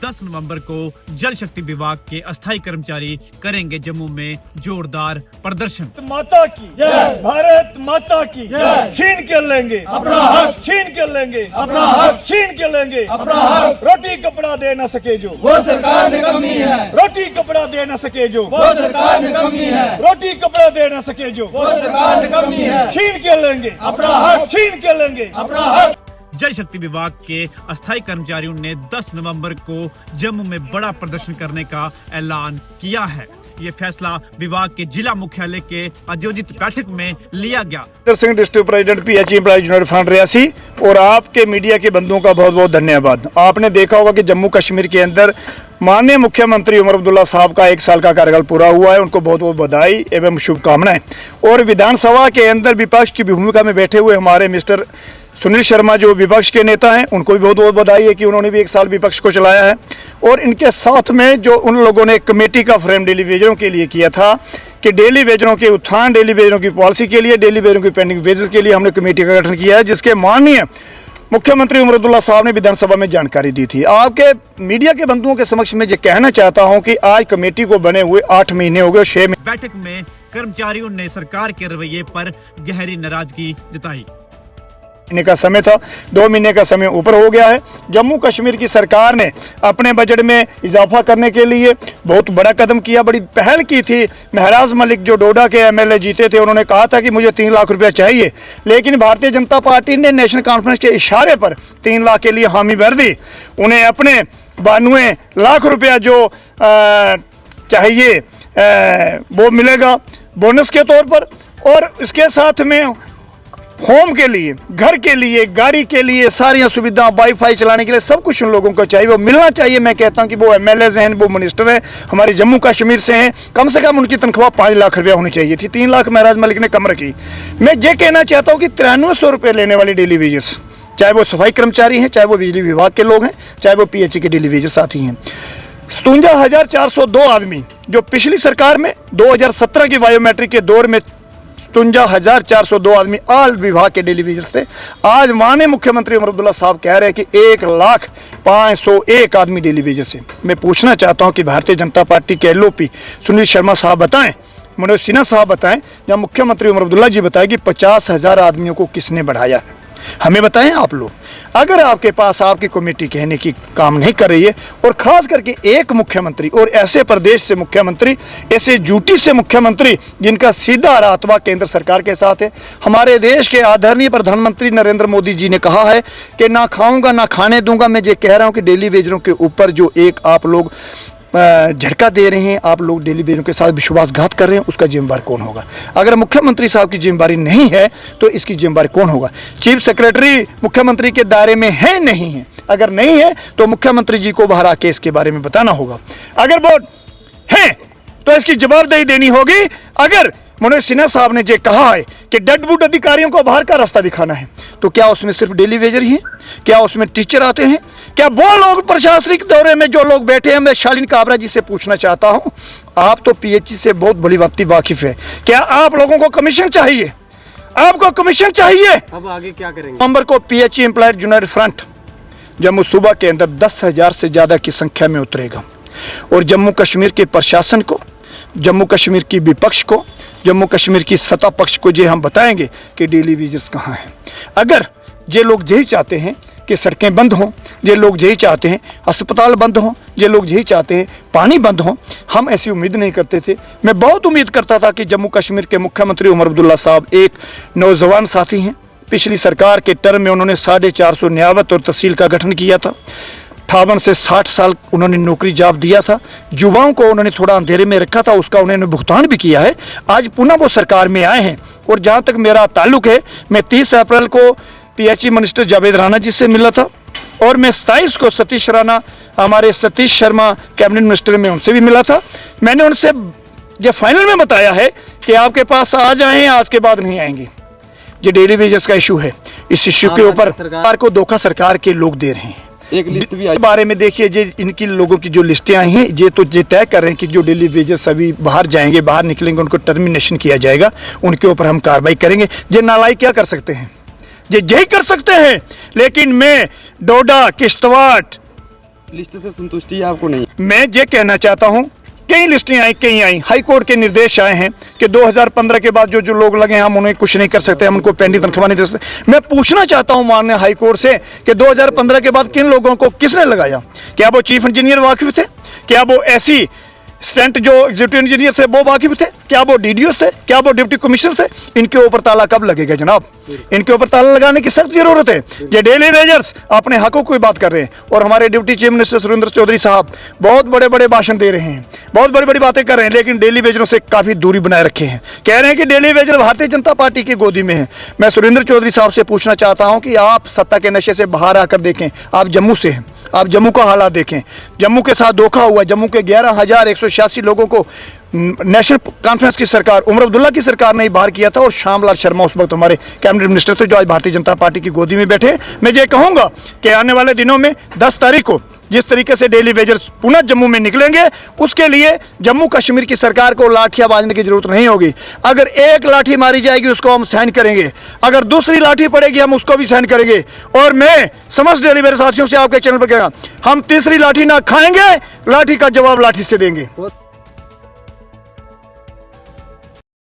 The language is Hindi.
10 नवंबर को जल शक्ति विभाग के अस्थायी कर्मचारी करेंगे जम्मू में जोरदार प्रदर्शन। माता की जय, भारत माता की जय। छीन के लेंगे अपना हक, छीन के लेंगे अपना हक, छीन के लेंगे अपना हक। रोटी कपड़ा दे न सके जो वो सरकार निकम्मी है, रोटी कपड़ा दे न सके जो वो सरकार निकम्मी है, रोटी कपड़ा दे न सके जो वो सरकार निकम्मी है। छीन के लेंगे अपना हक, छीन के लेंगे अपना हक। जल शक्ति विभाग के अस्थायी कर्मचारियों ने 10 नवंबर को जम्मू में बड़ा प्रदर्शन करने का ऐलान किया है। ये फैसला विभाग के जिला मुख्यालय के आयोजित बैठक में लिया गया। District president PHE employees union front Reasi और आपके मीडिया के बंधुओं का बहुत बहुत धन्यवाद। आपने देखा होगा कि जम्मू कश्मीर के अंदर माननीय मुख्यमंत्री उमर अब्दुल्ला साहब का 1 साल का कार्यकाल पूरा हुआ है। उनको बहुत बहुत बधाई एवं शुभकामनाएं। और विधानसभा के अंदर विपक्ष की भूमिका में बैठे हुए हमारे मिस्टर सुनील शर्मा जो विपक्ष के नेता हैं, उनको भी बहुत बहुत बधाई है कि उन्होंने भी 1 साल विपक्ष को चलाया है। और इनके साथ में जो उन लोगों ने कमेटी का फ्रेम डेली वेजरों के लिए किया था कि डेली वेजरों के उत्थान, डेली वेजरों की पॉलिसी के लिए, डेली वेजरों की पेंडिंग वेजेस के लिए हमने कमेटी का गठन किया है, जिसके माननीय मुख्यमंत्री उमर अब्दुल्ला साहब ने विधानसभा में जानकारी दी थी। आपके मीडिया के बंधुओं के समक्ष में ये कहना चाहता हूं कि आज कमेटी को बने हुए 8 महीने हो गए, 6 महीने। बैठक में कर्मचारियों ने सरकार के रवैये पर गहरी नाराजगी जताई। महीने का समय था, 2 महीने का समय ऊपर हो गया है। जम्मू कश्मीर की सरकार ने अपने बजट में इजाफा करने के लिए बहुत बड़ा कदम किया, बड़ी पहल की थी। महराज मलिक जो डोडा के MLA जीते थे, उन्होंने कहा था कि मुझे 3 लाख रुपया चाहिए, लेकिन भारतीय जनता पार्टी ने नेशनल कॉन्फ्रेंस के इशारे पर 3 लाख के लिए हामी भर दी। उन्हें अपने 92 लाख रुपया जो चाहिए वो मिलेगा बोनस के तौर पर। और इसके साथ में होम के लिए, घर के लिए, गाड़ी के लिए सारी सुविधा, वाईफाई चलाने के लिए सब कुछ उन लोगों को चाहिए, वो मिलना चाहिए। मैं कहता हूं कि वो MLAs हैं, वो मिनिस्टर हैं, हमारे जम्मू कश्मीर से हैं, कम से कम उनकी तनख्वाह 5 लाख रुपया होनी चाहिए थी। 3 लाख महराज मलिक ने कम रखी। मैं ये कहना चाहता हूँ कि 9300 रुपये लेने वाले डेली वेजेस, चाहे वो सफाई कर्मचारी हैं, चाहे वो बिजली विभाग के लोग हैं, चाहे वो PHE के डेली वेजेस साथी हैं, 57,402 आदमी जो पिछली सरकार में 2017 की बायोमेट्रिक के दौर में 57,402 आदमी ऑल विभाग के डेली वेजेस थे। आज माननीय मुख्यमंत्री उमर अब्दुल्ला साहब कह रहे हैं कि 1,05,101 आदमी डेली वेजेस से। मैं पूछना चाहता हूं कि भारतीय जनता पार्टी के LOP सुनील शर्मा साहब बताएं, मनोज सिन्हा साहब बताएं, या मुख्यमंत्री उमर अब्दुल्ला जी बताएं कि 50,000 आदमियों को किसने बढ़ाया है? हमें बताएं आप लोग। अगर आपके पास आपकी कमेटी कहने की काम नहीं कर रही है, और खास करके एक मुख्यमंत्री और ऐसे प्रदेश से मुख्यमंत्री, ऐसे ड्यूटी से मुख्यमंत्री जिनका सीधा रातवा केंद्र सरकार के साथ है। हमारे देश के आदरणीय प्रधानमंत्री नरेंद्र मोदी जी ने कहा है कि ना खाऊंगा ना खाने दूंगा। मैं ये कह रहा हूं कि डेली वेजरों के ऊपर जो एक आप लोग झटका दे रहे हैं, आप लोग डेली वेजरों के साथ विश्वासघात कर रहे हैं, उसका जिम्मेदार कौन होगा? अगर मुख्यमंत्री साहब की जिम्मेदारी नहीं है तो इसकी जिम्मेदारी कौन होगा? चीफ सेक्रेटरी मुख्यमंत्री के दायरे में है नहीं है? अगर नहीं है तो मुख्यमंत्री जी को बाहर आके इसके बारे में बताना होगा। अगर वो है तो इसकी जवाबदेही देनी होगी। अगर मनोज सिन्हा साहब ने जो कहा है कि डेडवुड अधिकारियों को बाहर का रास्ता दिखाना है, तो क्या उसमें सिर्फ डेली वेजर ही हैं? क्या उसमें टीचर आते हैं? क्या वो लोग प्रशासनिक दौरे में जो लोग बैठे हैं? मैं शालीन काबरा जी से पूछना चाहता हूं, आप तो PHE से बहुत भली भांति वाकिफ है, क्या आप लोगों को कमीशन चाहिए? आपको कमीशन चाहिए? अब आगे क्या करेंगे? नवंबर को PHE employees union front Jammu सूबा के अंदर 10,000 से ज्यादा की संख्या में उतरेगा और जम्मू कश्मीर के प्रशासन को, जम्मू कश्मीर की विपक्ष को, जम्मू कश्मीर की सत्ता पक्ष को ये हम बताएंगे कि डेली वेजेस कहाँ हैं। अगर ये लोग यही चाहते हैं कि सड़कें बंद हों, ये लोग यही चाहते हैं अस्पताल बंद हों, ये लोग यही चाहते हैं पानी बंद हों, हम ऐसी उम्मीद नहीं करते थे। मैं बहुत उम्मीद करता था कि जम्मू कश्मीर के मुख्यमंत्री उमर अब्दुल्ला साहब एक नौजवान साथी हैं। पिछली सरकार के टर्म में उन्होंने 450 न्यायावत और तहसील का गठन किया था। 58 से 60 साल उन्होंने नौकरी जॉब दिया था। युवाओं को उन्होंने थोड़ा अंधेरे में रखा था, उसका उन्होंने भुगतान भी किया है। आज पुनः वो सरकार में आए हैं और जहाँ तक मेरा ताल्लुक है, मैं 30 अप्रैल को PHE मिनिस्टर जावेद राणा जी से मिला था और मैं 27 को सतीश राणा, हमारे सतीश शर्मा कैबिनेट मिनिस्टर में, उनसे भी मिला था। मैंने उनसे ये फाइनल में बताया है कि आपके पास आ जाएं, आज के बाद नहीं आएंगे। जो डेली वेजेस का इशू है, इस इशू के ऊपर सरकार को धोखा सरकार के लोग दे रहे हैं। एक लिस्ट भी आई बारे में देखिए, जे इनकी लोगों की जो लिस्टें आई हैं, ये तो ये तय कर रहे हैं कि जो डेली वेजेस अभी बाहर जाएंगे, बाहर निकलेंगे, उनको टर्मिनेशन किया जाएगा, उनके ऊपर हम कार्रवाई करेंगे। ये नालायक क्या कर सकते हैं? ये यही कर सकते हैं। लेकिन मैं डोडा, किश्तवाड़, लिस्ट से संतुष्टि है आपको? नहीं। मैं ये कहना चाहता हूं, कई लिस्टें आई, कई आई, हाई कोर्ट के निर्देश आए हैं कि 2015 के बाद जो जो लोग लगे हैं हम उन्हें कुछ नहीं कर सकते, हम उनको पेंडिंग तनख्वाह नहीं दे सकते। मैं पूछना चाहता हूं माननीय हाई कोर्ट से कि 2015 के बाद किन लोगों को किसने लगाया? क्या वो चीफ इंजीनियर वाकिफ थे? क्या वो ऐसी स्टेंट जो एग्जीक्यूटिव इंजीनियर थे वो वाकिफ थे? क्या वो डीडीओस थे? क्या वो डिप्टी कमिश्नर थे? इनके ऊपर ताला कब लगेगा जनाब? इनके ऊपर ताला लगाने की सख्त जरूरत है। ये डेली वेजर्स अपने हकों की बात कर रहे हैं और हमारे deputy chief minister Surendra Chaudhary साहब बहुत बड़े बड़े भाषण दे रहे हैं, बहुत बड़ी बड़ी बातें कर रहे हैं, लेकिन डेली वेजरों से काफी दूरी बनाए रखे हैं। कह रहे हैं कि daily Vaser Bharatiya Janata party की गोदी में है। मैं सुरेंद्र चौधरी साहब से पूछना चाहता हूं कि आप सत्ता के नशे से बाहर आकर देखें। आप जम्मू से हैं, आप जम्मू का हालात देखें। जम्मू के साथ धोखा हुआ। जम्मू के 11,186 लोगों को नेशनल कॉन्फ्रेंस की सरकार, उमर अब्दुल्ला की सरकार ने ही बाहर किया था और श्यामलाल शर्मा उस वक्त हमारे कैबिनेट मिनिस्टर थे जो आज भारतीय जनता पार्टी की गोदी में बैठे। मैं ये कहूंगा कि आने वाले दिनों में 10 तारीख को जिस तरीके से डेली वेजर्स पुनः जम्मू में निकलेंगे, उसके लिए जम्मू कश्मीर की सरकार को लाठियां बाजने की जरूरत नहीं होगी। अगर एक लाठी मारी जाएगी उसको हम सहन करेंगे, अगर दूसरी लाठी पड़ेगी हम उसको भी सहन करेंगे। और मैं समस्त डेली वेजर साथियों से आपके चैनल पर कह रहा हूं, हम तीसरी लाठी ना खाएंगे, लाठी का जवाब लाठी से देंगे।